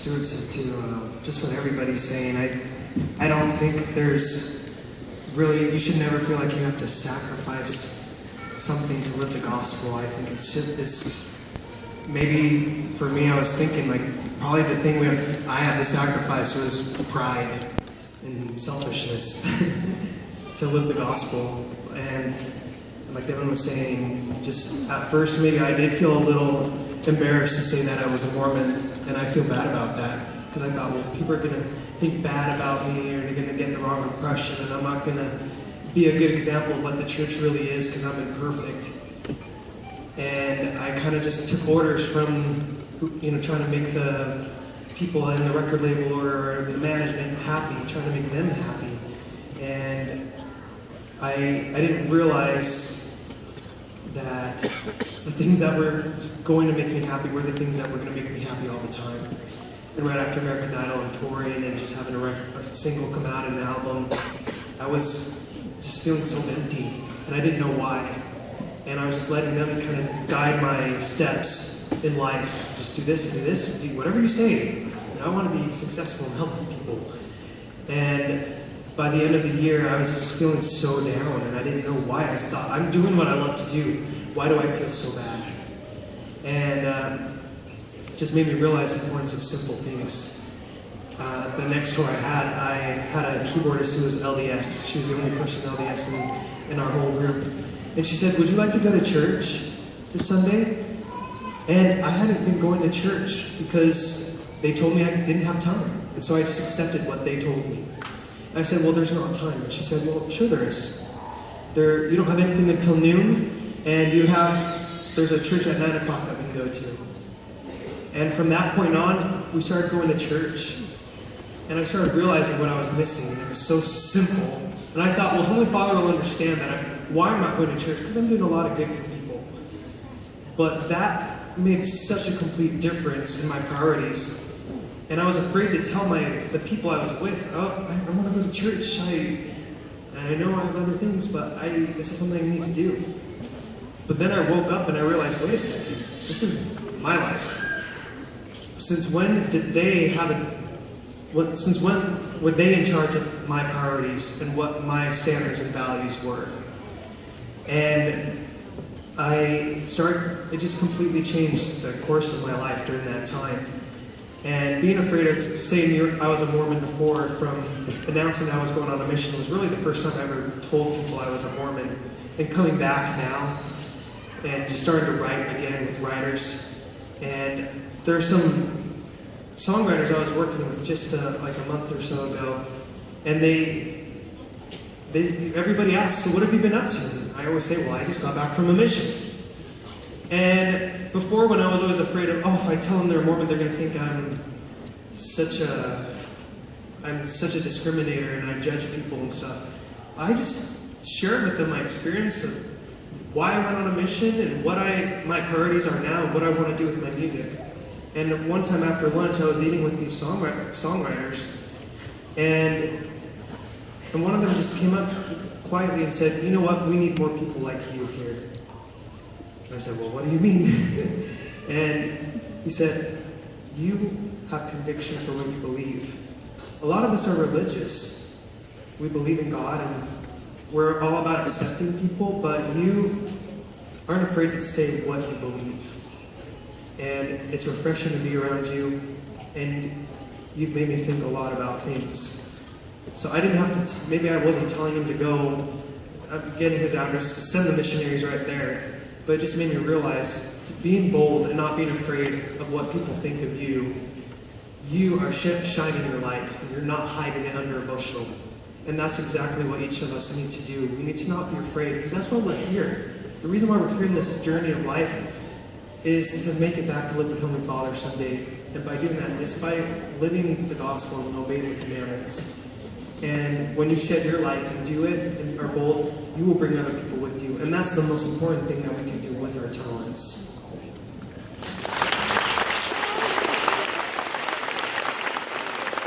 Stuart said too, just what everybody's saying, I don't think there's really, you should never feel like you have to sacrifice something to live the gospel. I think it's maybe for me, I was thinking like probably the thing I had to sacrifice was pride and selfishness to live the gospel. And like Devin was saying, just at first maybe I did feel a little embarrassed to say that I was a Mormon, and I feel bad about that because I thought, well, people are going to think bad about me, or they're going to get the wrong impression, and I'm not going to be a good example of what the church really is because I'm imperfect. And I kind of just took orders from, trying to make the people in the record label or the management happy, trying to make them happy. And I didn't realize that the things that were going to make me happy were the things that were going to make me happy all the time. And right after American Idol and touring and just having a single come out and an album, I was just feeling so empty, and I didn't know why. And I was just letting them kind of guide my steps in life. Just do this, do whatever you say. I want to be successful in helping people. And by the end of the year, I was just feeling so down, and I didn't know why. I thought, I'm doing what I love to do. Why do I feel so bad? And just made me realize the importance of simple things. The next tour I had a keyboardist who was LDS. She was the only person LDS in our whole group. And she said, would you like to go to church this Sunday? And I hadn't been going to church because they told me I didn't have time. And so I just accepted what they told me. And I said, well, there's not time. And she said, well, sure there is. You don't have anything until noon, and there's a church at 9 o'clock that we can go to. And from that point on, we started going to church, and I started realizing what I was missing. It was so simple. And I thought, well, Holy Father will understand that. Why I'm not going to church? Because I'm doing a lot of good for people. But that made such a complete difference in my priorities. And I was afraid to tell the people I was with, oh, I want to go to church. And I know I have other things, but this is something I need to do. But then I woke up and I realized, wait a second, this is my life. Since when did they since when were they in charge of my priorities and what my standards and values were? And it just completely changed the course of my life during that time. And being afraid of saying I was a Mormon before, from announcing that I was going on a mission, was really the first time I ever told people I was a Mormon. And coming back now, and just starting to write again with writers. And there's some songwriters I was working with just like a month or so ago, and everybody asks, so what have you been up to? And I always say, well, I just got back from a mission. And before, when I was always afraid of, if I tell them they're Mormon, they're going to think I'm such a discriminator and I judge people and stuff. I just shared with them my experience of why I went on a mission and what my priorities are now and what I want to do with my music. And one time after lunch, I was eating with these songwriters, and one of them just came up quietly and said, you know what, we need more people like you here. And I said, well, what do you mean? And he said, you have conviction for what you believe. A lot of us are religious. We believe in God, and we're all about accepting people, but you aren't afraid to say what you believe. And it's refreshing to be around you, and you've made me think a lot about things. So I didn't have to, maybe I wasn't telling him to go, I'm getting his address to send the missionaries right there, but it just made me realize being bold and not being afraid of what people think of you, you are shining your light, and you're not hiding it under a bushel. And that's exactly what each of us need to do. We need to not be afraid, because that's why we're here. The reason why we're here in this journey of life is to make it back to live with Heavenly Father someday. And by doing that, it's by living the gospel and obeying the commandments. And when you shed your light and do it and are bold, you will bring other people with you. And that's the most important thing that we can do